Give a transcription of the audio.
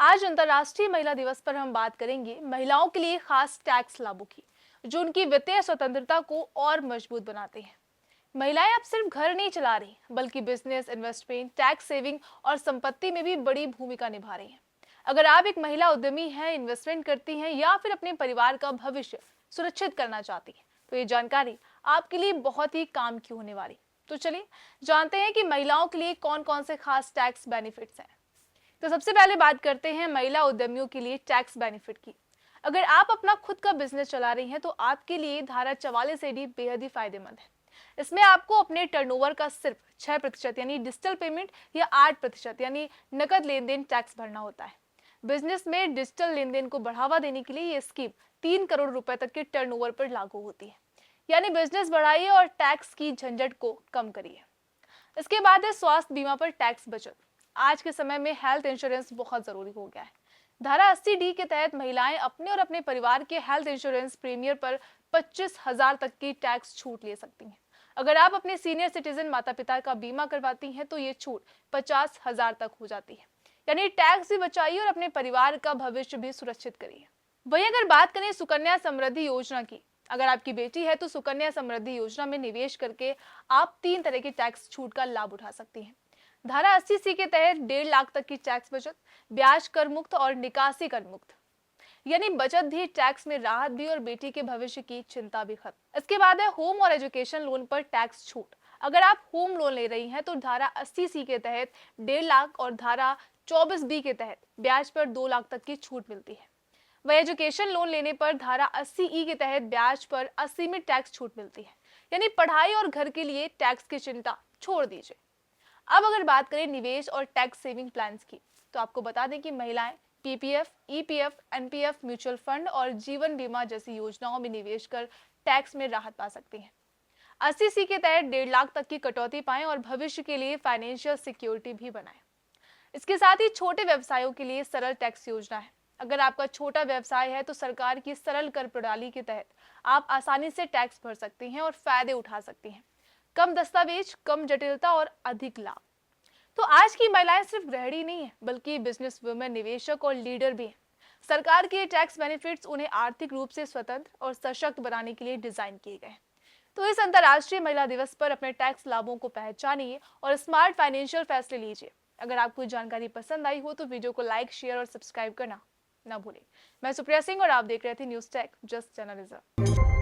आज अंतर्राष्ट्रीय महिला दिवस पर हम बात करेंगे महिलाओं के लिए खास टैक्स लाभों की, जो उनकी वित्तीय स्वतंत्रता को और मजबूत बनाते हैं। महिलाएं अब सिर्फ घर नहीं चला रही, बल्कि बिजनेस, इन्वेस्टमेंट, टैक्स सेविंग और संपत्ति में भी बड़ी भूमिका निभा रही हैं। अगर आप एक महिला उद्यमी हैं, इन्वेस्टमेंट करती हैं या फिर अपने परिवार का भविष्य सुरक्षित करना चाहती हैं, तो ये जानकारी आपके लिए बहुत ही काम की होने वाली। तो चलिए जानते हैं कि महिलाओं के लिए कौन कौन से खास टैक्स बेनिफिट्स हैं। तो सबसे पहले बात करते हैं महिला उद्यमियों के लिए टैक्स बेनिफिट की। अगर आप अपना खुद का बिजनेस चला रही हैं तो आपके लिए धारा 44 एडी बेहद ही फायदेमंद है। इसमें आपको अपने टर्नओवर का सिर्फ 6% यानी डिजिटल पेमेंट या 8% यानी नकद लेन देन टैक्स भरना होता है। बिजनेस में डिजिटल लेन देन को बढ़ावा देने के लिए ये स्कीम 3 करोड़ रुपए तक के टर्नओवर पर लागू होती है। यानी बिजनेस बढ़ाइए और टैक्स की झंझट को कम करिए। इसके बाद है स्वास्थ्य बीमा पर टैक्स बचत। आज के समय में हेल्थ इंश्योरेंस बहुत जरूरी हो गया है। धारा 80D के तहत महिलाएं अपने और अपने परिवार के हेल्थ इंश्योरेंस प्रीमियर पर 25,000 तक की टैक्स छूट ले सकती हैं। अगर आप अपने सीनियर सिटीजन माता पिता का बीमा करवाती हैं तो ये छूट 50,000 तक हो जाती है। यानी टैक्स भी बचाइए और अपने परिवार का भविष्य भी सुरक्षित करिए। वहीं अगर बात करें सुकन्या समृद्धि योजना की, अगर आपकी बेटी है तो सुकन्या समृद्धि योजना में निवेश करके आप 3 तरह की टैक्स छूट का लाभ उठा सकती हैं। धारा 80C के तहत 1.5 लाख तक की टैक्स बचत, ब्याज कर मुक्त और निकासी कर मुक्त, यानी बचत भी, टैक्स में राहत भी और बेटी के भविष्य की चिंता भी खत्म। इसके बाद है होम और एजुकेशन लोन पर टैक्स छूट। अगर आप होम लोन ले रही हैं तो धारा 80C के तहत 1.5 लाख और धारा 24B के तहत ब्याज पर 2 लाख तक की छूट मिलती है। वह एजुकेशन लोन लेने पर धारा 80E के तहत ब्याज पर असीमित टैक्स छूट मिलती है। यानी पढ़ाई और घर के लिए टैक्स की चिंता छोड़ दीजिए। अब अगर बात करें निवेश और टैक्स सेविंग प्लान्स की, तो आपको बता दें कि महिलाएं PPF, EPF, NPF, mutual fund और जीवन बीमा जैसी योजनाओं में निवेश कर टैक्स में राहत पा सकती हैं। 80C के तहत 1.5 लाख तक की कटौती पाएं और भविष्य के लिए फाइनेंशियल सिक्योरिटी भी बनाएं। इसके साथ ही छोटे व्यवसायों के लिए सरल टैक्स योजना है। अगर आपका छोटा व्यवसाय है तो सरकार की सरल कर प्रणाली के तहत आप आसानी से टैक्स भर सकती हैं और फायदे उठा सकती हैं। कम दस्तावेज, कम जटिलता और अधिक लाभ। तो आज की महिलाएं सिर्फ गृहिणी नहीं है, बल्कि बिजनेस वुमेन, निवेशक और लीडर भी हैं। सरकार के टैक्स बेनिफिट्स उन्हें आर्थिक रूप से स्वतंत्र और सशक्त बनाने के लिए डिजाइन किए गए हैं। तो इस अंतर्राष्ट्रीय महिला दिवस पर अपने टैक्स लाभों को पहचानिए और स्मार्ट फाइनेंशियल फैसले लीजिए। अगर आपको जानकारी पसंद आई हो तो वीडियो को लाइक, शेयर और सब्सक्राइब करना ना भूलें। मैं सुप्रिया सिंह और आप देख रहे थे न्यूज़ टेक जस्ट जर्नलिज्म।